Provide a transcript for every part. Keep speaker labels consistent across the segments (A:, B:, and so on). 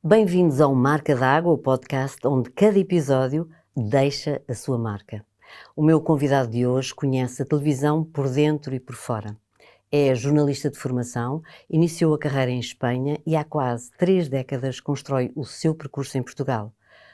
A: Bem-vindos ao Marca d'Água, o podcast onde cada episódio deixa a sua marca. O meu convidado de hoje conhece a televisão por dentro e por fora. É jornalista de formação, iniciou a carreira em Espanha e há quase 3 décadas constrói o seu percurso em Portugal.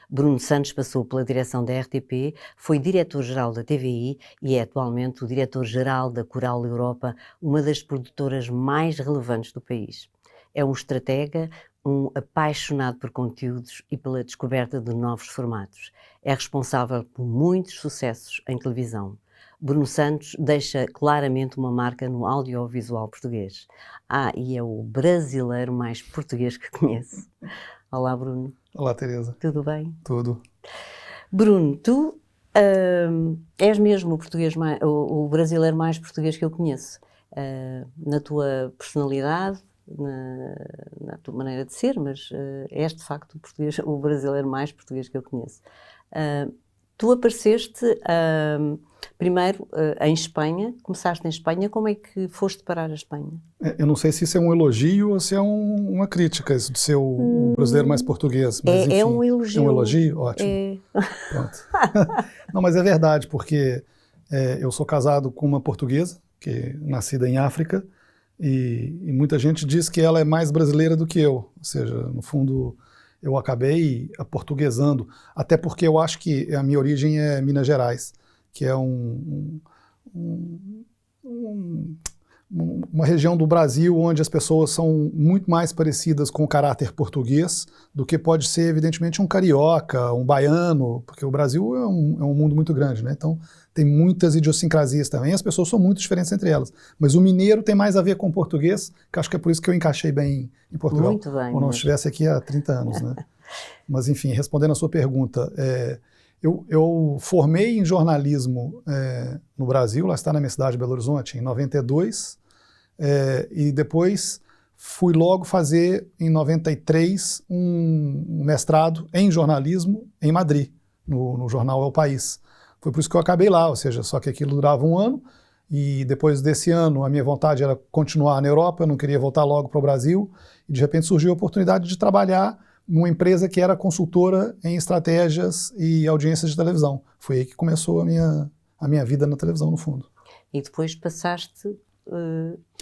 A: Bruno Santos passou pela direção da RTP, foi diretor-geral da TVI e é atualmente o diretor-geral da Coral Europa, uma das produtoras mais relevantes do país. É um estratega, um apaixonado por conteúdos e pela descoberta de novos formatos. É responsável por muitos sucessos em televisão. Bruno Santos deixa claramente uma marca no audiovisual português. E é o brasileiro mais português que conheço. Olá, Bruno.
B: Olá, Teresa.
A: Tudo bem?
B: Tudo.
A: Bruno, tu és mesmo o brasileiro mais português que eu conheço. Na tua personalidade, na tua maneira de ser, mas és de facto o brasileiro mais português que eu conheço. Tu apareceste primeiro em Espanha, começaste em Espanha, como é que foste parar a Espanha?
B: Eu não sei se isso é um elogio ou se é uma crítica, isso de ser o brasileiro mais português. Mas, enfim,
A: é um elogio.
B: É um elogio? Ótimo. Pronto. Não, mas é verdade, porque eu sou casado com uma portuguesa, nascida em África, e muita gente diz que ela é mais brasileira do que eu. Ou seja, no fundo, eu acabei aportuguesando, até porque eu acho que a minha origem é Minas Gerais, que é uma região do Brasil onde as pessoas são muito mais parecidas com o caráter português do que pode ser, evidentemente, um carioca, um baiano, porque o Brasil é um mundo muito grande, né? Então tem muitas idiosincrasias também, as pessoas são muito diferentes entre elas. Mas o mineiro tem mais a ver com o português, que acho que é por isso que eu encaixei bem em Portugal.
A: Muito bem.
B: Ou não estivesse aqui há 30 anos, né? Mas, enfim, respondendo a sua pergunta, eu formei em jornalismo no Brasil, lá está na minha cidade, Belo Horizonte, em 92, e depois fui logo fazer, em 93, um mestrado em jornalismo em Madrid, no jornal El País. Foi por isso que eu acabei lá, ou seja, só que aquilo durava um ano, e depois desse ano a minha vontade era continuar na Europa, eu não queria voltar logo para o Brasil, e de repente surgiu a oportunidade de trabalhar numa empresa que era consultora em estratégias e audiências de televisão. Foi aí que começou a minha vida na televisão, no fundo.
A: E depois passaste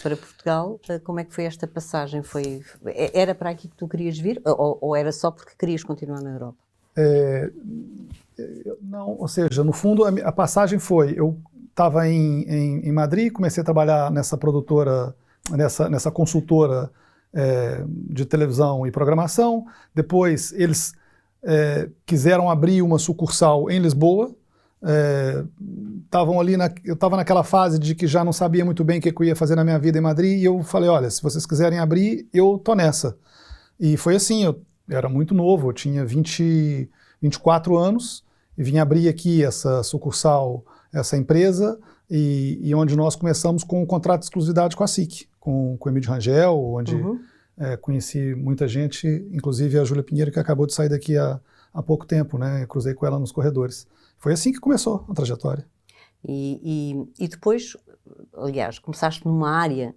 A: para Portugal. Como é que foi esta passagem? Era para aqui que tu querias vir ou era só porque querias continuar na Europa?
B: Não, ou seja, no fundo a passagem foi, eu estava em Madrid, comecei a trabalhar nessa produtora, nessa consultora de televisão e programação. Depois eles quiseram abrir uma sucursal em Lisboa. Eu estava naquela fase de que já não sabia muito bem o que eu ia fazer na minha vida em Madrid, e eu falei, olha, se vocês quiserem abrir, eu tô nessa. E foi assim, eu era muito novo, eu tinha 24 anos, e vim abrir aqui essa sucursal, essa empresa, e onde nós começamos com um contrato de exclusividade com a SIC, com o Emílio Rangel, onde conheci muita gente, inclusive a Júlia Pinheiro, que acabou de sair daqui há pouco tempo, né? Eu cruzei com ela nos corredores. Foi assim que começou a trajetória.
A: E depois, aliás, começaste numa área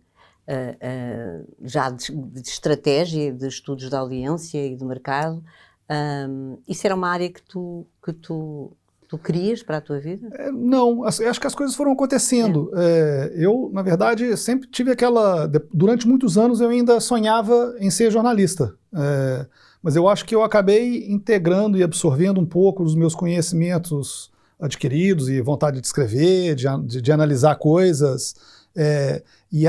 A: já de estratégia, de estudos de audiência e de mercado. Isso era uma área que tu querias para a tua vida?
B: Não, acho que as coisas foram acontecendo. Eu, na verdade, sempre tive durante muitos anos eu ainda sonhava em ser jornalista. Mas eu acho que eu acabei integrando e absorvendo um pouco dos meus conhecimentos adquiridos e vontade de escrever, de analisar coisas. E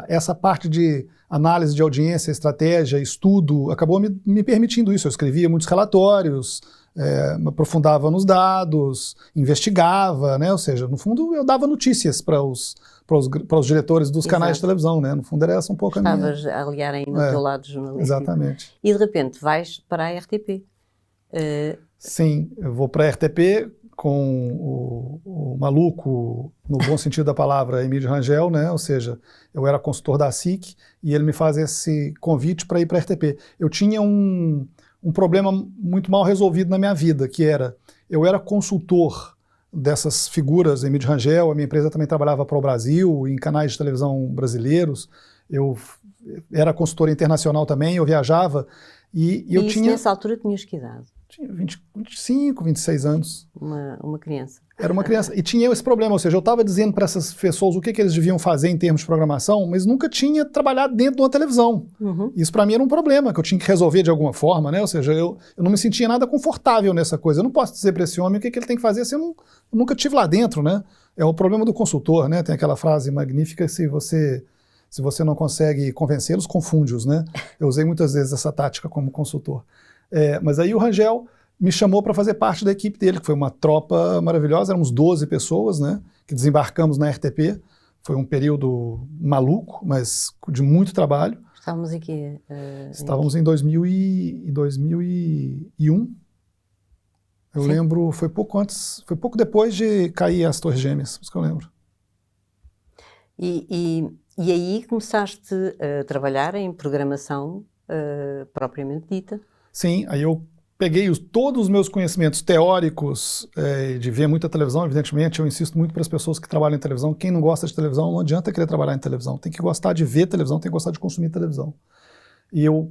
B: essa parte de análise de audiência, estratégia, estudo, acabou me permitindo isso. Eu escrevia muitos relatórios, me aprofundava nos dados, investigava, né? Ou seja, no fundo eu dava notícias para os diretores dos canais de televisão, né? No fundo era essa um pouco a minha...
A: Estavas a aliar aí no teu lado jornalístico.
B: Exatamente.
A: E de repente vais para a RTP.
B: Sim, eu vou para a RTP com o maluco, no bom sentido da palavra, Emílio Rangel, né? Ou seja, eu era consultor da SIC e ele me faz esse convite para ir para a RTP. Eu tinha um problema muito mal resolvido na minha vida, que eu era consultor dessas figuras, Emílio Rangel, a minha empresa também trabalhava para o Brasil, em canais de televisão brasileiros, eu era consultor internacional também, eu viajava, E
A: eu tinha... nessa altura tinhas que idade?
B: Tinha 25, 26 anos.
A: Uma criança.
B: Era uma criança. E tinha esse problema, ou seja, eu estava dizendo para essas pessoas o que eles deviam fazer em termos de programação, mas nunca tinha trabalhado dentro de uma televisão. Isso para mim era um problema, que eu tinha que resolver de alguma forma, né? Ou seja, eu não me sentia nada confortável nessa coisa. Eu não posso dizer para esse homem o que ele tem que fazer se eu nunca estive lá dentro, né? É o problema do consultor, né? Tem aquela frase magnífica, se você não consegue convencê-los, confunde-os, né? Eu usei muitas vezes essa tática como consultor. Mas aí o Rangel me chamou para fazer parte da equipe dele, que foi uma tropa maravilhosa, éramos 12 pessoas, né, que desembarcamos na RTP. Foi um período maluco, mas de muito trabalho.
A: Estávamos aqui...
B: Estávamos em 2001. Eu
A: Sim.
B: lembro, foi pouco depois de cair as Torres Gêmeas, isso que eu lembro.
A: E aí começaste a trabalhar em programação propriamente dita?
B: Sim, aí eu peguei todos os meus conhecimentos teóricos de ver muita televisão, evidentemente, eu insisto muito para as pessoas que trabalham em televisão, quem não gosta de televisão, não adianta querer trabalhar em televisão, tem que gostar de ver televisão, tem que gostar de consumir televisão. E eu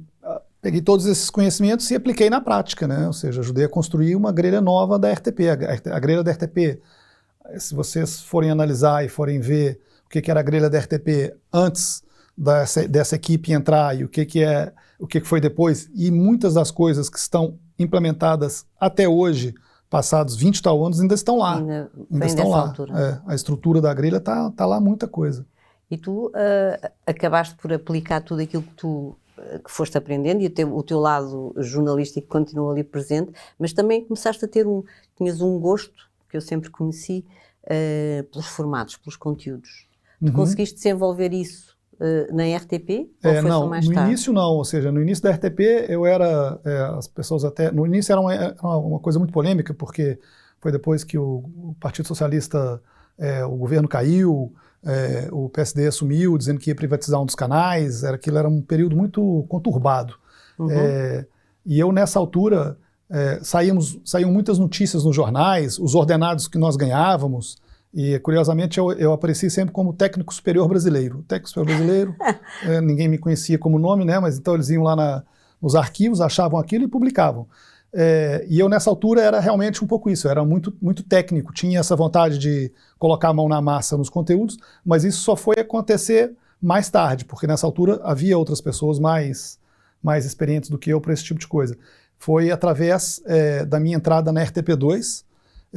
B: peguei todos esses conhecimentos e apliquei na prática, né? Ou seja, ajudei a construir uma grelha nova da RTP. A grelha da RTP, se vocês forem analisar e forem ver o que era a grelha da RTP antes dessa equipe entrar e o que foi depois, e muitas das coisas que estão implementadas até hoje, passados 20 e tal anos, ainda estão lá.
A: Ainda
B: estão lá.
A: Altura.
B: A estrutura da grelha tá lá muita coisa.
A: E tu acabaste por aplicar tudo aquilo que foste aprendendo, e o teu lado jornalístico continuou ali presente, mas também começaste a tinhas um gosto, que eu sempre conheci, pelos formatos, pelos conteúdos. Tu conseguiste desenvolver isso na RTP? Ou foi
B: não,
A: só mais tarde?
B: No início não, ou seja, no início da RTP eu era, as pessoas até, no início era uma coisa muito polêmica, porque foi depois que o Partido Socialista, o governo caiu, o PSD assumiu, dizendo que ia privatizar um dos canais, aquilo era um período muito conturbado. E eu nessa altura, saíam muitas notícias nos jornais, os ordenados que nós ganhávamos. E, curiosamente, eu apareci sempre como técnico superior brasileiro. Técnico superior brasileiro, ninguém me conhecia como nome, né? Mas então eles iam lá nos arquivos, achavam aquilo e publicavam. E eu, nessa altura, era realmente um pouco isso. Eu era muito, muito técnico, tinha essa vontade de colocar a mão na massa nos conteúdos, mas isso só foi acontecer mais tarde, porque nessa altura havia outras pessoas mais experientes do que eu para esse tipo de coisa. Foi através da minha entrada na RTP2,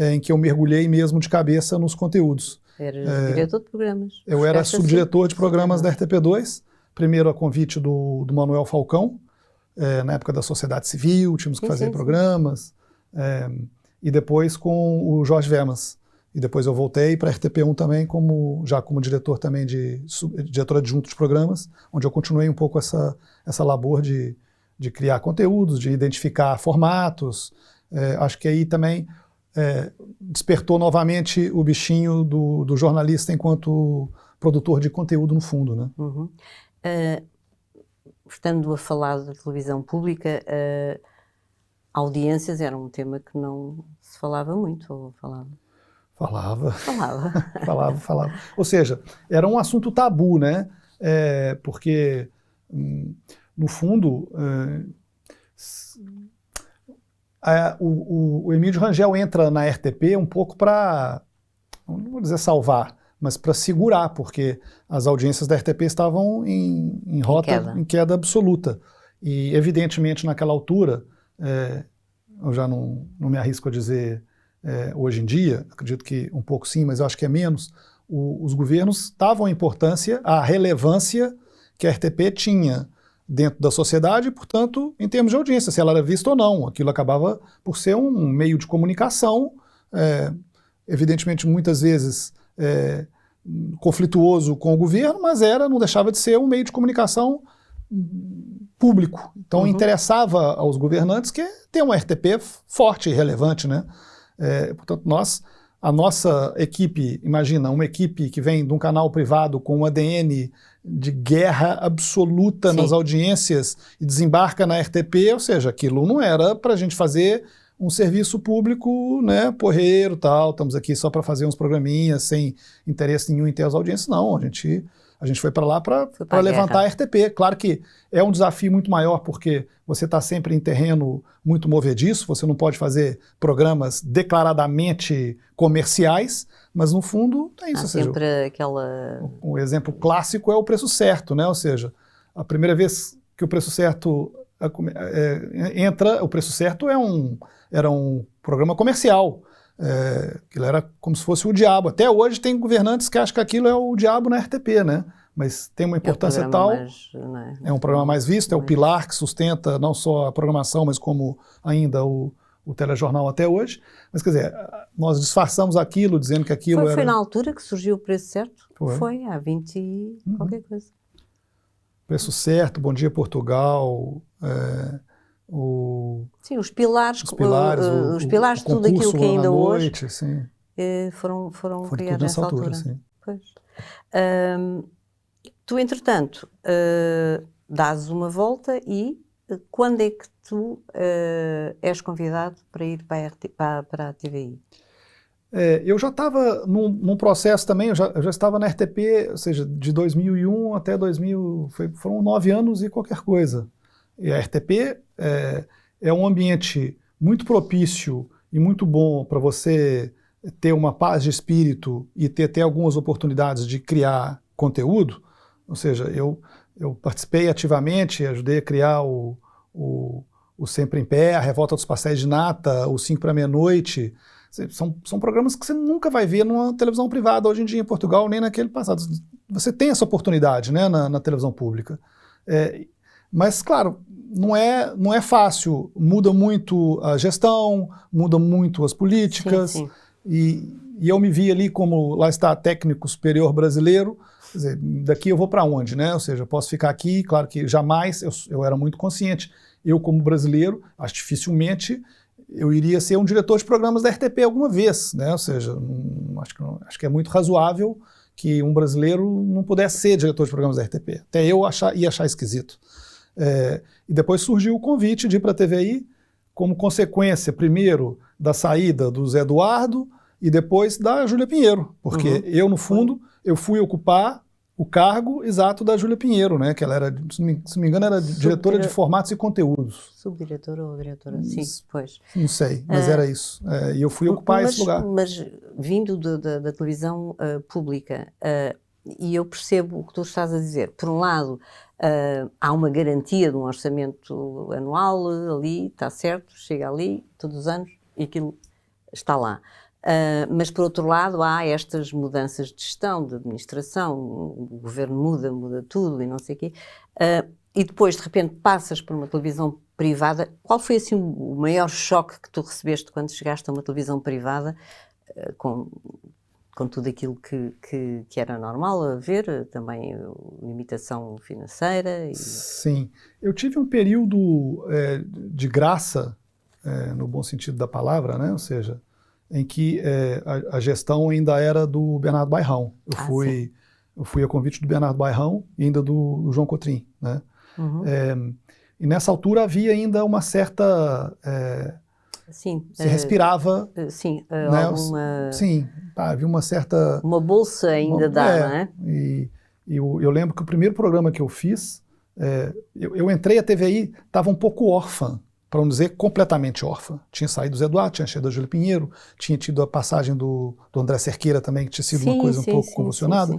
B: em que eu mergulhei mesmo de cabeça nos conteúdos.
A: Era diretor de programas.
B: Eu era subdiretor de programas da RTP2, primeiro a convite do Manuel Falcão, na época da sociedade civil, tínhamos que fazer programas, e depois com o Jorge Vemas. E depois eu voltei para a RTP1 também, já como diretor também diretor adjunto de programas, onde eu continuei um pouco essa labor de criar conteúdos, de identificar formatos. Acho que aí também despertou novamente o bichinho do jornalista enquanto produtor de conteúdo no fundo, né?
A: Estando a falar da televisão pública, audiências era um tema que não se falava muito, ou falava?
B: Falava. Ou seja, era um assunto tabu, né? Porque, no fundo, o Emílio Rangel entra na RTP um pouco para, não vou dizer salvar, mas para segurar, porque as audiências da RTP estavam em queda absoluta. E, evidentemente, naquela altura, eu já não me arrisco a dizer hoje em dia, acredito que um pouco sim, mas eu acho que é menos, os governos davam a relevância que a RTP tinha dentro da sociedade, portanto, em termos de audiência, se ela era vista ou não. Aquilo acabava por ser um meio de comunicação, evidentemente, muitas vezes conflituoso com o governo, mas não deixava de ser um meio de comunicação público. Então, interessava aos governantes que ter uma RTP forte e relevante, né? Portanto, a nossa equipe, imagina, uma equipe que vem de um canal privado com um ADN de guerra absoluta nas audiências e desembarca na RTP, ou seja, aquilo não era para a gente fazer um serviço público, né, porreiro, tal, estamos aqui só para fazer uns programinhas sem interesse nenhum em ter as audiências, não, a gente A gente foi para lá para
A: a
B: levantar
A: guerra.
B: a RTP. Claro que é um desafio muito maior, porque você está sempre em terreno muito movediço, você não pode fazer programas declaradamente comerciais, mas no fundo é isso.
A: Há
B: Ou seja,
A: sempre aquela...
B: um exemplo clássico é o Preço Certo, né? Ou seja, a primeira vez que o Preço Certo entra, o Preço Certo era um programa comercial. Aquilo era como se fosse o diabo. Até hoje tem governantes que acham que aquilo é o diabo na RTP, né? Mas tem uma importância tal. É um programa mais visto, é o pilar que sustenta não só a programação, mas como ainda o telejornal até hoje. Mas quer dizer, nós disfarçamos aquilo, dizendo que aquilo era...
A: Foi na altura que surgiu o Preço Certo?
B: Foi,
A: há 20 e qualquer coisa.
B: Preço Certo, Bom Dia Portugal,
A: Sim, os pilares,
B: os
A: pilares de tudo aquilo que ainda hoje
B: sim.
A: foram
B: Foi
A: criados
B: tudo nessa altura. Sim.
A: Pois. Tu, entretanto, dás uma volta e quando é que tu és convidado para ir para a TVI?
B: Eu já estava num processo também, eu já estava na RTP, ou seja, de 2001 até 2000, foram 9 anos e qualquer coisa. E a RTP é um ambiente muito propício e muito bom para você ter uma paz de espírito e ter até algumas oportunidades de criar conteúdo. Ou seja, eu participei ativamente, ajudei a criar o Sempre em Pé, a Revolta dos Pastéis de Nata, o 5 para Meia-Noite. São programas que você nunca vai ver numa televisão privada hoje em dia em Portugal, nem naquele passado. Você tem essa oportunidade, né, na televisão pública. Mas, claro, não é fácil. Muda muito a gestão, muda muito as políticas.
A: Sim.
B: E eu me vi ali como, lá está, técnico superior brasileiro. Quer dizer, daqui eu vou para onde, né? Ou seja, eu posso ficar aqui, claro que jamais, eu era muito consciente. Eu, como brasileiro, acho dificilmente eu iria ser um diretor de programas da RTP alguma vez, né? Ou seja, acho que é muito razoável que um brasileiro não pudesse ser diretor de programas da RTP. Até eu ia achar esquisito. E depois surgiu o convite de ir para a TVI, como consequência, primeiro, da saída do Zé Eduardo e depois da Júlia Pinheiro, porque eu, no fundo, eu fui ocupar o cargo exato da Júlia Pinheiro, né? Que ela era, se não me engano, era diretora de formatos e conteúdos.
A: Subdiretora ou diretora? Sim, pois.
B: Não sei, mas era isso. E eu fui ocupar esse lugar.
A: Mas vindo da televisão pública, e eu percebo o que tu estás a dizer. Por um lado, há uma garantia de um orçamento anual ali, está certo, chega ali todos os anos e aquilo está lá. Mas, por outro lado, há estas mudanças de gestão, de administração, o governo muda tudo e não sei o quê. E depois, de repente, passas por uma televisão privada. Qual foi, assim, o maior choque que tu recebeste quando chegaste a uma televisão privada, com tudo aquilo que era normal a ver, também limitação financeira?
B: Sim. Eu tive um período de graça, no bom sentido da palavra, né? Ou seja, em que a gestão ainda era do Bernardo Bairrão. Eu fui a convite do Bernardo Bairrão e ainda do João Cotrim, né? E nessa altura havia ainda uma certa...
A: Sim,
B: se respirava...
A: Sim,
B: né?
A: alguma...
B: Sim, havia uma certa...
A: Uma bolsa ainda dá, não é?
B: E eu lembro que o primeiro programa que eu fiz, eu entrei, a TVI estava um pouco órfã, para não dizer completamente órfã. Tinha saído do Zé Eduardo, tinha chegado a Júlia Pinheiro, tinha tido a passagem do André Cerqueira também, que tinha sido uma coisa um pouco convulsionada.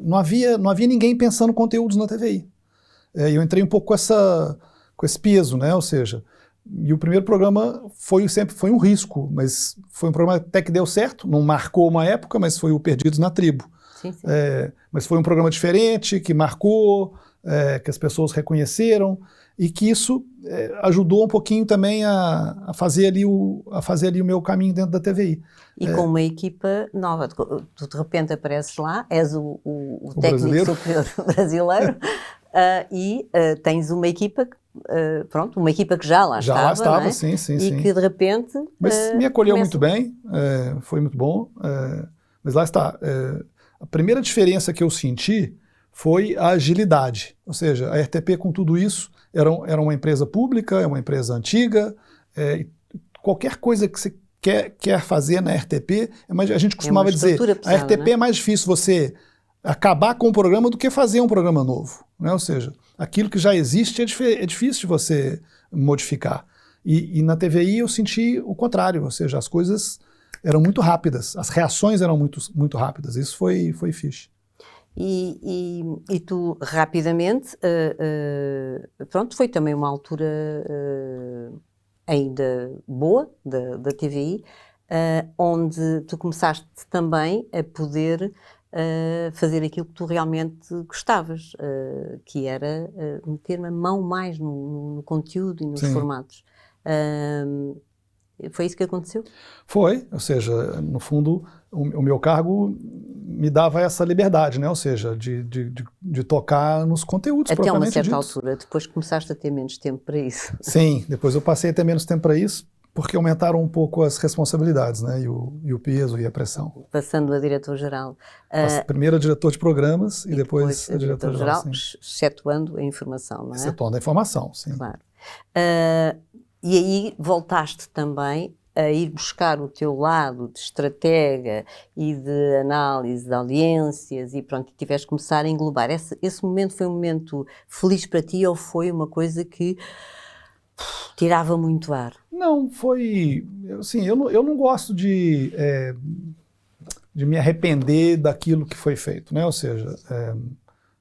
B: Não havia ninguém pensando conteúdos na TVI. Eu entrei um pouco com esse peso, né? Ou seja, e o primeiro programa foi um risco, mas foi um programa até que deu certo, não marcou uma época, mas foi o Perdidos na Tribo. Mas foi um programa diferente, que marcou, que as pessoas reconheceram, e que isso ajudou um pouquinho também a fazer ali o meu caminho dentro da TVI.
A: E com uma equipa nova, tu de repente apareces lá, és o técnico superior brasileiro, e tens uma equipa, uma equipa que já lá estava, não é?
B: sim.
A: E que de repente...
B: Mas me acolheu muito bem, foi muito bom, mas lá está. A primeira diferença que eu senti foi a agilidade, ou seja, a RTP com tudo isso era uma empresa pública, é uma empresa antiga, qualquer coisa que você quer fazer na RTP, a gente costumava dizer, a RTP é mais difícil você acabar com o programa do que fazer um programa novo, né? Ou seja, aquilo que já existe é difícil de você modificar. E na TVI eu senti o contrário, ou seja, as coisas eram muito rápidas, as reações eram muito rápidas, isso foi fixe.
A: E tu rapidamente, pronto, foi também uma altura ainda boa da TVI, onde tu começaste também a poder fazer aquilo que tu realmente gostavas, que era meter a mão mais no conteúdo e nos
B: Sim.
A: formatos. Foi isso que aconteceu?
B: Foi, ou seja, no fundo, o meu cargo me dava essa liberdade, né? Ou seja, de tocar nos conteúdos
A: Até uma
B: propriamente
A: certa
B: ditos.
A: altura, depois começaste a ter menos tempo para isso.
B: Sim, depois eu passei a ter menos tempo para isso, porque aumentaram um pouco as responsabilidades, né? E o peso e a pressão.
A: Passando a diretor-geral.
B: Primeiro a diretor de programas e depois a diretor-geral,
A: excetuando a informação, não é?
B: Excetuando a informação, sim.
A: Claro. E aí voltaste também a ir buscar o teu lado de estratega e de análise de audiências e pronto, tiveste que começar a englobar. Esse momento foi um momento feliz para ti ou foi uma coisa que tirava muito ar?
B: Não, foi... Assim, eu não gosto de me arrepender daquilo que foi feito, né? Ou seja,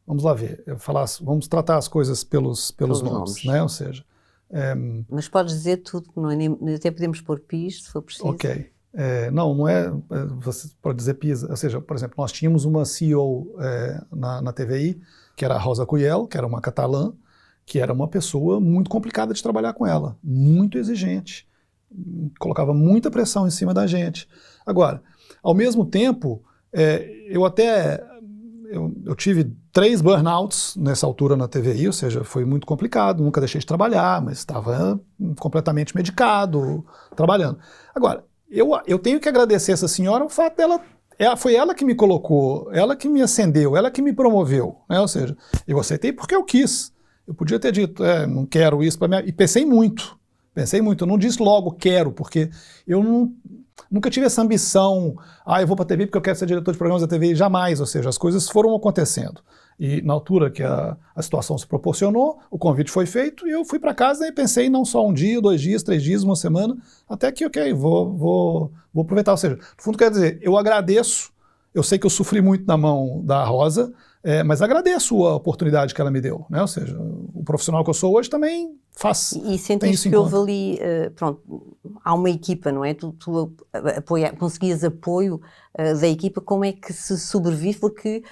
B: vamos lá ver, vamos tratar as coisas pelos nomes, né? Ou seja...
A: Mas podes dizer tudo, não é, até podemos pôr PIS, se for preciso.
B: Ok. Não é... Você pode dizer PIS, ou seja, por exemplo, nós tínhamos uma CEO na TVI, que era a Rosa Cuyel, que era uma catalã, que era uma pessoa muito complicada de trabalhar com ela, muito exigente, colocava muita pressão em cima da gente. Agora, ao mesmo tempo, eu tive 3 burnouts nessa altura na TVI, ou seja, foi muito complicado, nunca deixei de trabalhar, mas estava completamente medicado, trabalhando. Agora, eu tenho que agradecer essa senhora o fato dela, foi ela que me colocou, ela que me acendeu, ela que me promoveu, né? Ou seja, eu aceitei porque eu quis. Eu podia ter dito, não quero isso para mim, e pensei muito, eu não disse logo quero, porque eu nunca tive essa ambição, eu vou para a TV porque eu quero ser diretor de programas da TV, jamais, ou seja, as coisas foram acontecendo. E na altura que a situação se proporcionou, o convite foi feito e eu fui para casa e pensei não só um dia, 2 dias, 3 dias, uma semana, até que, vou aproveitar. Ou seja, no fundo quer dizer, eu agradeço, eu sei que eu sofri muito na mão da Rosa, mas agradeço a oportunidade que ela me deu, né? Ou seja, o profissional que eu sou hoje também faz.
A: E sentiste que houve ali, pronto, há uma equipa, não é? Tu conseguias apoio da equipa, como é que se sobrevive? Porque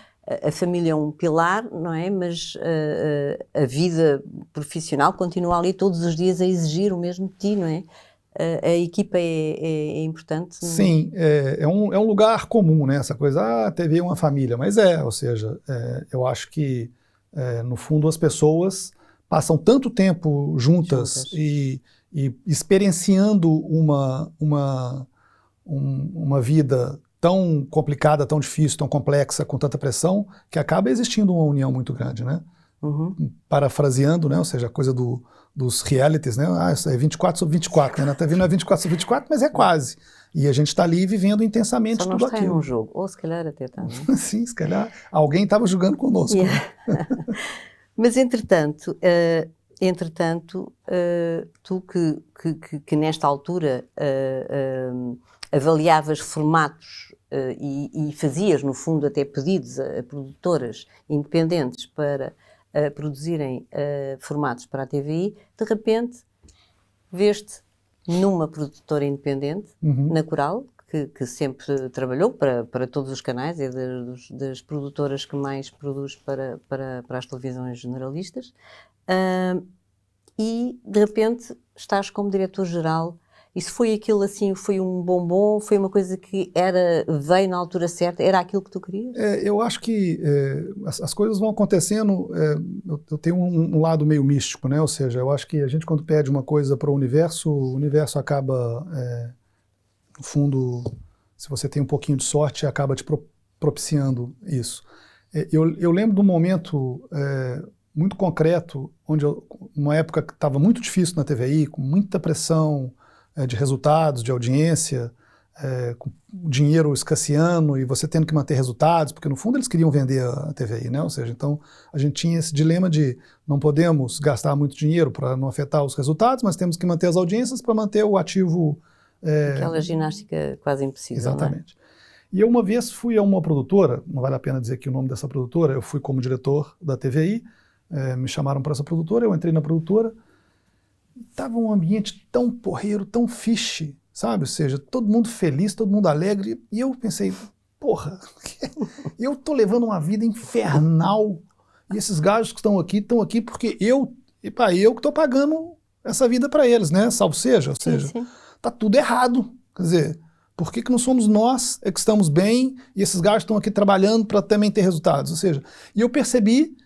A: a família é um pilar, não é? Mas a vida profissional continua ali todos os dias a exigir o mesmo de ti, não é? A equipa é importante?
B: Sim, é um lugar comum, né? Essa coisa, a TV é uma família, mas ou seja, eu acho que, no fundo, as pessoas passam tanto tempo juntas. E experienciando uma vida tão complicada, tão difícil, tão complexa, com tanta pressão, que acaba existindo uma união muito grande, né?
A: Uhum.
B: Parafraseando, né? Ou seja, a coisa dos realities, né? Isso é 24 sobre 24, né? Na TV não é 24 sobre 24, mas é quase. E a gente está ali vivendo intensamente tudo aquilo. Só não está
A: em um jogo, ou se calhar até está, não é?
B: Sim, se calhar alguém estava jogando conosco.
A: Yeah. Mas, entretanto, tu que nesta altura avaliavas formatos e fazias, no fundo, até pedidos a produtoras independentes para produzirem formatos para a TVI, de repente veste numa produtora independente, na Coral, que sempre trabalhou para todos os canais, é das produtoras que mais produz para as televisões generalistas, e de repente estás como diretor-geral. Isso foi aquilo assim, foi um bombom, foi uma coisa que veio na altura certa, era aquilo que tu querias?
B: Eu acho que as coisas vão acontecendo, eu tenho um lado meio místico, né? Ou seja, eu acho que a gente quando pede uma coisa para o universo acaba, no fundo, se você tem um pouquinho de sorte, acaba te propiciando isso. Eu lembro de um momento muito concreto, onde uma época que estava muito difícil na TVI, com muita pressão, de resultados, de audiência, com dinheiro escasseando e você tendo que manter resultados, porque no fundo eles queriam vender a TVI, né? Ou seja, então a gente tinha esse dilema de não podemos gastar muito dinheiro para não afetar os resultados, mas temos que manter as audiências para manter o ativo.
A: Aquela ginástica quase impossível.
B: Exatamente. Não é? E eu uma vez fui a uma produtora, não vale a pena dizer aqui o nome dessa produtora, eu fui como diretor da TVI, me chamaram para essa produtora, eu entrei na produtora, estava um ambiente tão porreiro, tão fishy, sabe? Ou seja, todo mundo feliz, todo mundo alegre, e eu pensei, porra, eu tô levando uma vida infernal, e esses gajos que estão aqui porque eu que tô pagando essa vida para eles, né? Salvo seja, ou seja,
A: sim.
B: Tá tudo errado, quer dizer, por que não somos nós que estamos bem e esses gajos estão aqui trabalhando para também ter resultados? Ou seja, e eu percebi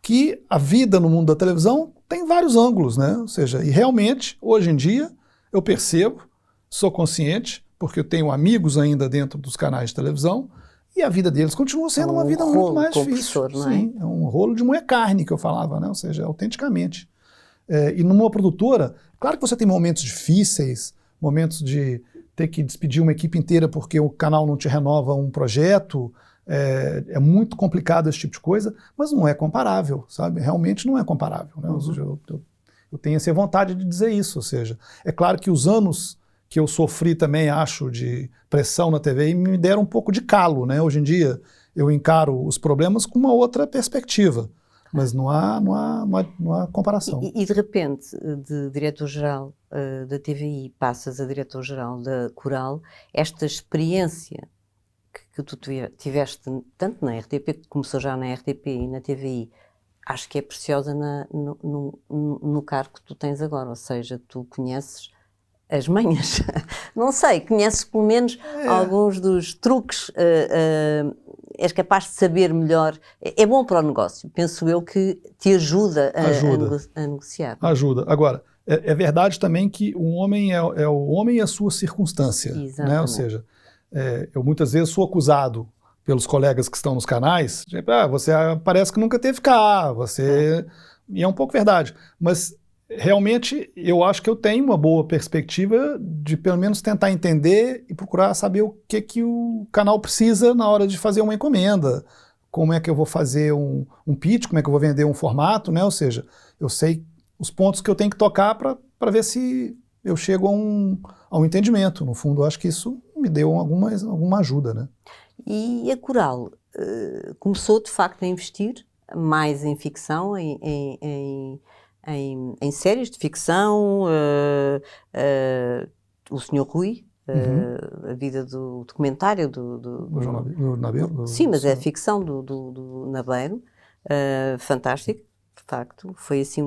B: que a vida no mundo da televisão tem vários ângulos, né? Ou seja, e realmente, hoje em dia, eu percebo, sou consciente, porque eu tenho amigos ainda dentro dos canais de televisão, e a vida deles continua sendo uma vida muito mais difícil.
A: Não é?
B: Sim, é um rolo de moer carne que eu falava, né? Ou seja, autenticamente. E numa produtora, claro que você tem momentos difíceis, momentos de ter que despedir uma equipe inteira porque o canal não te renova um projeto, é muito complicado esse tipo de coisa, mas não é comparável, sabe? Realmente não é comparável, né? Ou seja, eu tenho essa vontade de dizer isso, ou seja, é claro que os anos que eu sofri também, acho, de pressão na TV me deram um pouco de calo, né? Hoje em dia eu encaro os problemas com uma outra perspectiva, mas não há comparação.
A: E de repente, de diretor-geral da TVI, passas a diretor-geral da Coral, esta experiência que tu tiveste tanto na RTP, que começou já na RTP e na TVI, acho que é preciosa no cargo que tu tens agora, ou seja, tu conheces as manhas, não sei, conheces pelo menos alguns dos truques, és capaz de saber melhor, é bom para o negócio, penso eu que te ajuda a negociar.
B: Ajuda. Agora, é verdade também que o homem é o homem e a sua circunstância, né? Ou seja, eu muitas vezes sou acusado pelos colegas que estão nos canais, de, você parece que nunca teve cá, e é um pouco verdade, mas realmente eu acho que eu tenho uma boa perspectiva de pelo menos tentar entender e procurar saber o que o canal precisa na hora de fazer uma encomenda, como é que eu vou fazer um pitch, como é que eu vou vender um formato, né? Ou seja, eu sei os pontos que eu tenho que tocar para ver se eu chego a um entendimento. No fundo, eu acho que isso me deu alguma ajuda, né?
A: E a Coral começou de facto a investir mais em ficção, em séries de ficção, o Sr. Rui, a vida do documentário do
B: João Nabeiro?
A: Sim, mas é a ficção do Nabeiro, fantástico, de facto, foi assim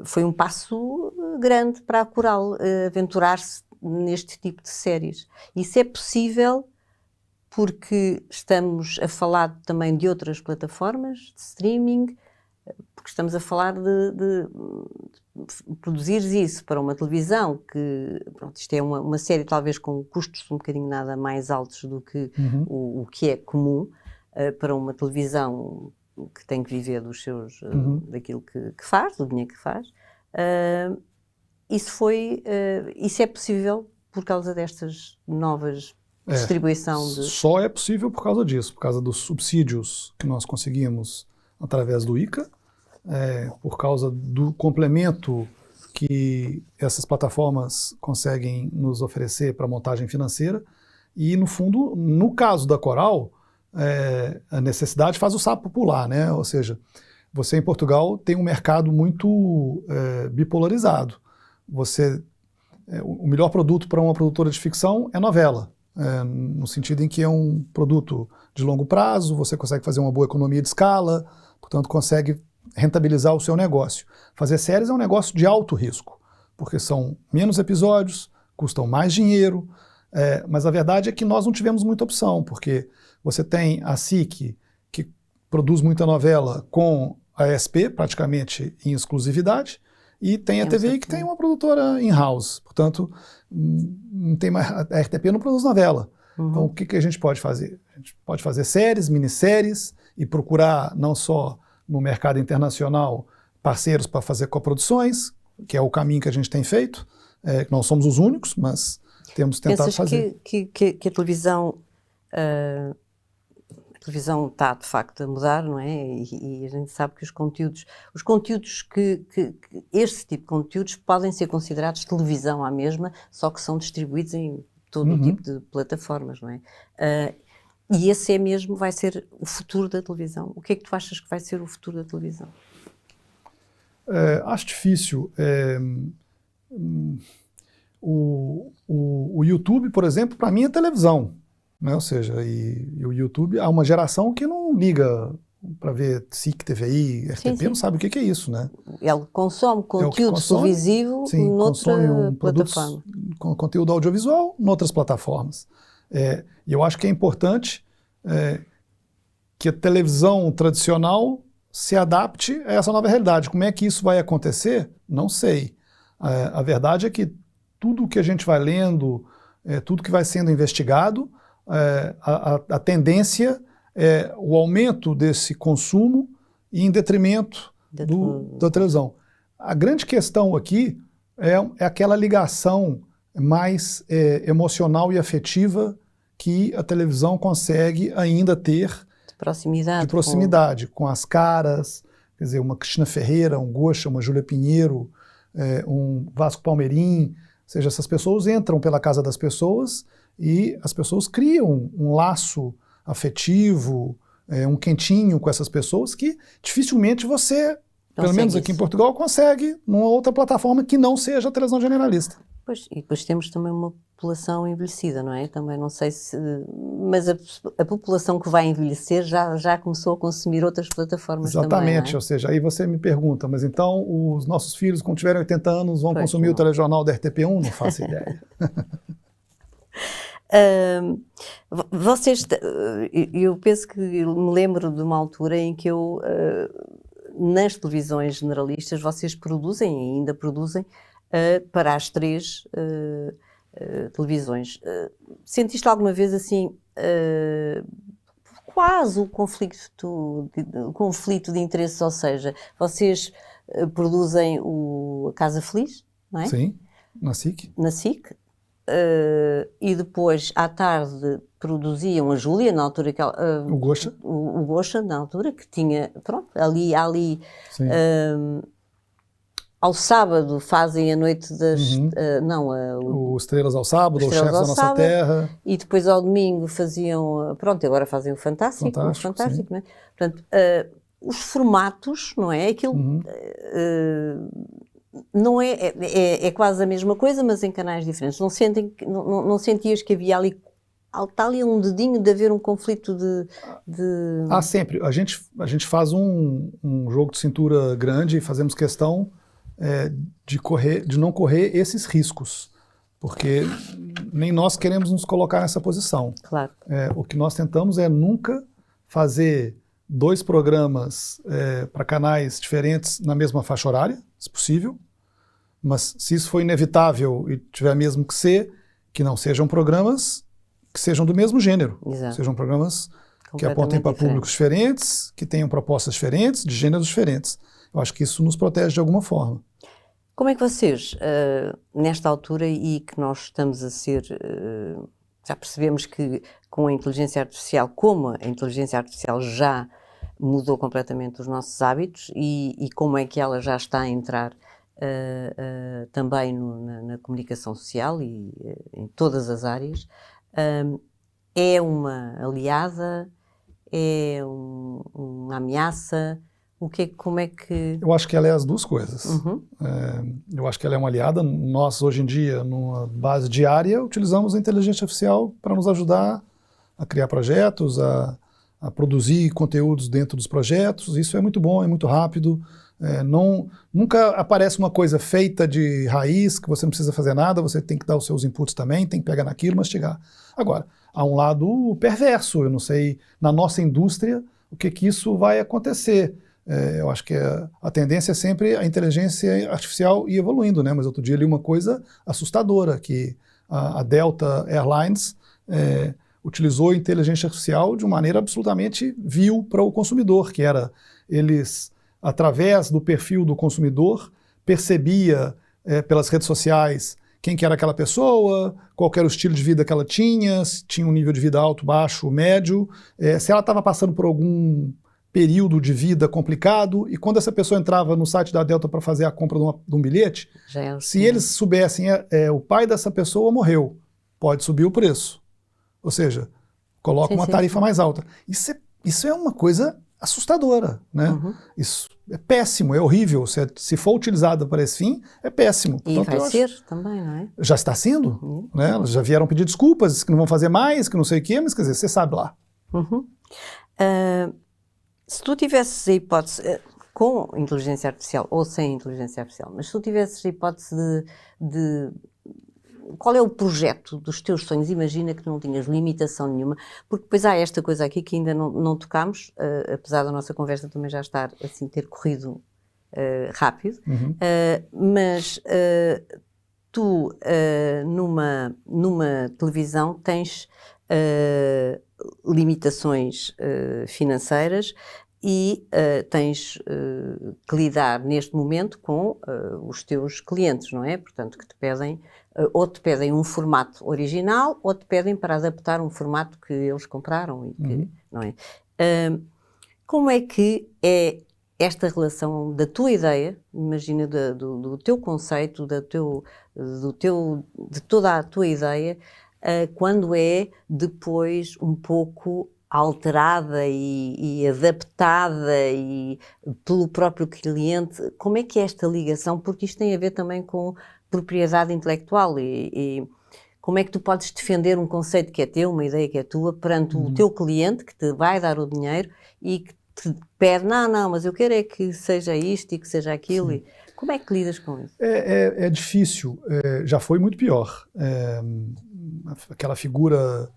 A: foi um passo grande para a Coral aventurar-se neste tipo de séries. Isso é possível porque estamos a falar também de outras plataformas de streaming, porque estamos a falar de produzir isso para uma televisão que, pronto, isto é uma série talvez com custos um bocadinho nada mais altos do que o que é comum para uma televisão que tem que viver dos seus, daquilo que faz, do dinheiro que faz. Isso é possível por causa destas novas distribuição
B: Só é possível por causa disso, por causa dos subsídios que nós conseguimos através do ICA, por causa do complemento que essas plataformas conseguem nos oferecer para montagem financeira e, no fundo, no caso da Coral, a necessidade faz o sapo pular, né? Ou seja, você em Portugal tem um mercado muito bipolarizado. O melhor produto para uma produtora de ficção é novela, no sentido em que é um produto de longo prazo, você consegue fazer uma boa economia de escala, portanto consegue rentabilizar o seu negócio. Fazer séries é um negócio de alto risco, porque são menos episódios, custam mais dinheiro, mas a verdade é que nós não tivemos muita opção, porque você tem a SIC, que produz muita novela com a SP, praticamente em exclusividade, e tem a TVI, que tem uma produtora in-house. Portanto, não tem mais, a RTP não produz novela. Então, o que a gente pode fazer? A gente pode fazer séries, minisséries, e procurar não só no mercado internacional parceiros para fazer coproduções, que é o caminho que a gente tem feito. Não somos os únicos, mas temos tentado fazer.
A: Pensas que a televisão está de facto a mudar, não é? E a gente sabe que os conteúdos que este tipo de conteúdos podem ser considerados televisão à mesma, só que são distribuídos em todo o tipo de plataformas, não é? E esse vai ser o futuro da televisão. O que é que tu achas que vai ser o futuro da televisão?
B: Acho difícil. O YouTube, por exemplo, para mim é televisão, né? Ou seja, e o YouTube, há uma geração que não liga para ver SIC, TVI, RTP, não sabe o que é isso, né?
A: Ele consome conteúdo televisivo noutra plataforma.
B: Conteúdo audiovisual noutras plataformas. E eu acho que é importante que a televisão tradicional se adapte a essa nova realidade. Como é que isso vai acontecer? Não sei. A verdade é que tudo que a gente vai lendo, tudo que vai sendo investigado, a tendência é o aumento desse consumo em detrimento da televisão. A grande questão aqui é aquela ligação mais emocional e afetiva que a televisão consegue ainda ter de proximidade com as caras, quer dizer, uma Cristina Ferreira, um Gocha, uma Júlia Pinheiro, um Vasco Palmerim, ou seja, essas pessoas entram pela casa das pessoas e as pessoas criam um laço afetivo, um quentinho com essas pessoas que dificilmente você, pelo menos aqui em Portugal, consegue numa outra plataforma que não seja a televisão generalista.
A: Pois, e depois temos também uma população envelhecida, não é? Também não sei se... Mas a população que vai envelhecer já começou a consumir outras plataformas.
B: Exatamente,
A: também, não é?
B: Ou seja, aí você me pergunta, mas então os nossos filhos, quando tiverem 80 anos, vão consumir o telejornal da RTP1? Não faço ideia.
A: Eu penso que me lembro de uma altura em que nas televisões generalistas, vocês produzem, e ainda produzem, para as 3 televisões. Sentiste alguma vez assim quase o conflito de interesses, ou seja, vocês produzem a Casa Feliz, não é?
B: Sim, na SIC.
A: Na SIC. E depois, à tarde, produziam a Júlia, na altura que ela...
B: o Gocha.
A: O Gocha, na altura, que tinha... Pronto, ali ao sábado fazem a noite das...
B: o Estrelas ao Sábado, o Chefes da Nossa Terra.
A: E depois ao domingo faziam... Pronto, agora fazem o Fantástico, não é? Portanto, os formatos, não é? Aquilo... não é quase a mesma coisa, mas em canais diferentes. Não sentias que havia ali... Está ali um dedinho de haver um conflito de...
B: Sempre. A gente faz um jogo de cintura grande e fazemos questão de não correr esses riscos, porque nem nós queremos nos colocar nessa posição.
A: Claro.
B: O que nós tentamos é nunca fazer 2 programas para canais diferentes na mesma faixa horária, se possível, mas se isso for inevitável e tiver mesmo que ser, que não sejam programas que sejam do mesmo gênero.
A: Exato.
B: Sejam programas que apontem para públicos diferentes, que tenham propostas diferentes, de gêneros diferentes. Eu acho que isso nos protege de alguma forma.
A: Como é que vocês, nesta altura e que nós estamos a ser, já percebemos que com a inteligência artificial, como a inteligência artificial já mudou completamente os nossos hábitos e como é que ela já está a entrar também na comunicação social e em todas as áreas, é uma aliada, é uma ameaça? Como é que...
B: Eu acho que ela é as duas coisas. Eu acho que ela é uma aliada. Nós, hoje em dia, numa base diária, utilizamos a inteligência artificial para nos ajudar a criar projetos, a produzir conteúdos dentro dos projetos. Isso é muito bom, é muito rápido. Nunca aparece uma coisa feita de raiz, que você não precisa fazer nada, você tem que dar os seus inputs também, tem que pegar naquilo, mastigar. Agora, há um lado perverso, eu não sei, na nossa indústria, o que isso vai acontecer. Eu acho que a tendência é sempre a inteligência artificial ir evoluindo, né? Mas outro dia li uma coisa assustadora, que a Delta Airlines utilizou a inteligência artificial de uma maneira absolutamente vil para o consumidor, que era eles, através do perfil do consumidor, percebia pelas redes sociais quem que era aquela pessoa, qual que era o estilo de vida que ela tinha, se tinha um nível de vida alto, baixo, médio, se ela estava passando por algum período de vida complicado, e quando essa pessoa entrava no site da Delta para fazer a compra de um bilhete, se eles soubessem, o pai dessa pessoa morreu, pode subir o preço. Ou seja, coloca uma tarifa mais alta. Isso é uma coisa assustadora, né? Isso é péssimo, é horrível. Se for utilizada para esse fim, é péssimo.
A: E vai ser também, não é?
B: Já está sendo, né? Elas já vieram pedir desculpas, que não vão fazer mais, que não sei o quê, mas quer dizer, você sabe lá.
A: Se tu tivesses a hipótese, com inteligência artificial ou sem inteligência artificial, mas se tu tivesses a hipótese de qual é o projeto dos teus sonhos? Imagina que não tinhas limitação nenhuma, porque depois há esta coisa aqui que ainda não tocámos, apesar da nossa conversa também já estar, assim, ter corrido rápido, mas tu, numa televisão, tens limitações financeiras e tens que lidar neste momento com os teus clientes, não é? Portanto, que te pedem, ou te pedem um formato original, ou te pedem para adaptar um formato que eles compraram, e que, não é? Como é que é esta relação da tua ideia, imagina do teu conceito, de toda a tua ideia, quando é depois um pouco alterada e adaptada pelo próprio cliente? Como é que é esta ligação? Porque isto tem a ver também com propriedade intelectual e como é que tu podes defender um conceito que é teu, uma ideia que é tua, perante o teu cliente que te vai dar o dinheiro e que te pede, não, mas eu quero é que seja isto e que seja aquilo. E como é que lidas com isso?
B: É difícil, já foi muito pior. Aquela figura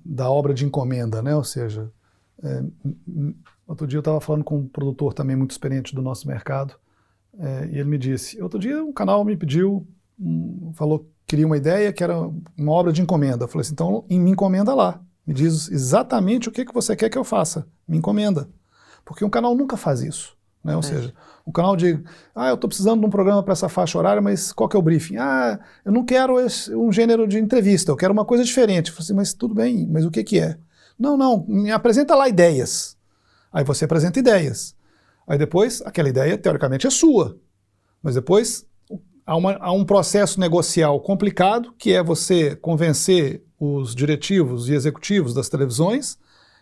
B: da obra de encomenda, né? Ou seja, outro dia eu estava falando com um produtor também muito experiente do nosso mercado, e ele me disse, outro dia um canal me pediu, falou que queria uma ideia que era uma obra de encomenda. Eu falei assim, então me encomenda lá, me diz exatamente o que você quer que eu faça, me encomenda. Porque um canal nunca faz isso, né? Ou seja, o canal diz, eu estou precisando de um programa para essa faixa horária, mas qual que é o briefing? Eu não quero um gênero de entrevista, eu quero uma coisa diferente. Eu falei assim, mas tudo bem, mas o que é? Não, me apresenta lá ideias. Aí você apresenta ideias. Aí depois, aquela ideia, teoricamente, é sua. Mas depois, há um processo negocial complicado, que é você convencer os diretivos e executivos das televisões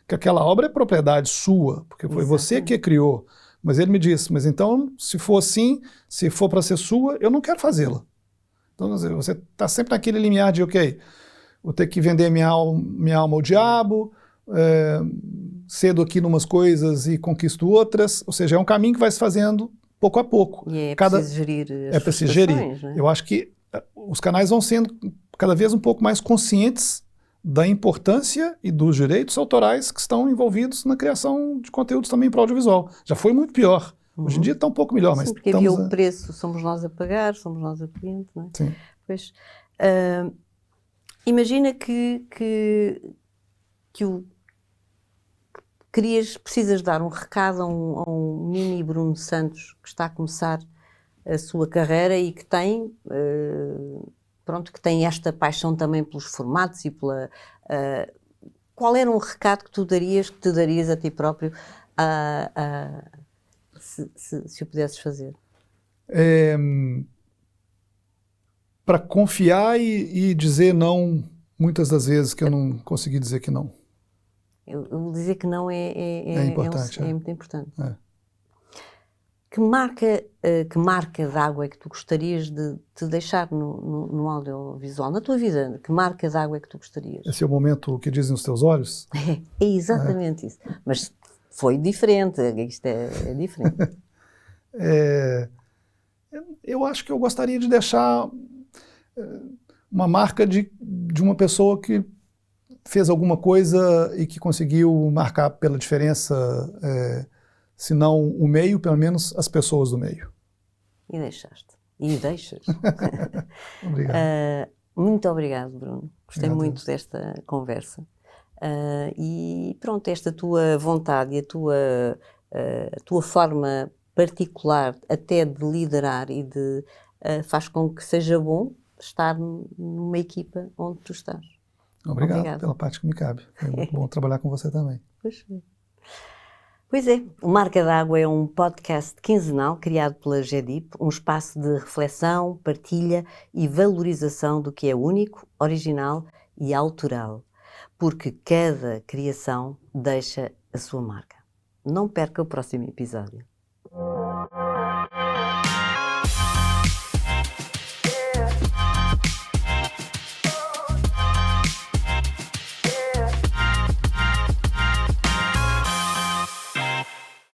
B: que aquela obra é propriedade sua, porque foi você que a criou. Mas ele me disse, mas então, se for assim, se for para ser sua, eu não quero fazê-la. Então, você está sempre naquele limiar de, ok, vou ter que vender minha alma ao diabo, cedo aqui numas coisas e conquisto outras. Ou seja, é um caminho que vai se fazendo pouco a pouco.
A: E preciso gerir as
B: preciso gerir.
A: Né?
B: Eu acho que os canais vão sendo cada vez um pouco mais conscientes da importância e dos direitos autorais que estão envolvidos na criação de conteúdos também para audiovisual. Já foi muito pior. Hoje em dia está um pouco melhor, mas
A: porque havia o preço, somos nós a pagar, somos nós a cliente, não é?
B: Sim.
A: Pois, imagina que precisas dar um recado a um mini Bruno Santos que está a começar a sua carreira e que tem... que tem esta paixão também pelos formatos e pela... qual era um recado que te darias a ti próprio se o pudesses fazer?
B: Para confiar e dizer não, muitas das vezes que eu não consegui dizer que não.
A: Eu dizer que não
B: é importante.
A: É muito importante. Que marca d'água é que tu gostarias de te deixar no audiovisual, na tua vida? Que marca d'água é que tu gostarias?
B: Esse é o momento que dizem os teus olhos?
A: É exatamente isso. Mas foi diferente, isto é diferente.
B: Eu acho que eu gostaria de deixar uma marca de uma pessoa que fez alguma coisa e que conseguiu marcar pela diferença... se não o meio, pelo menos as pessoas do meio.
A: E deixaste. E deixas.
B: Obrigado.
A: Muito obrigado, Bruno. Gostei
B: Obrigado.
A: muito desta conversa. E pronto, esta tua vontade e a tua forma particular até de liderar e faz com que seja bom estar numa equipa onde tu estás.
B: Obrigado pela parte que me cabe. É muito bom trabalhar com você também.
A: Pois é, o Marca d'Água é um podcast quinzenal criado pela GEDIP, um espaço de reflexão, partilha e valorização do que é único, original e autoral, porque cada criação deixa a sua marca. Não perca o próximo episódio.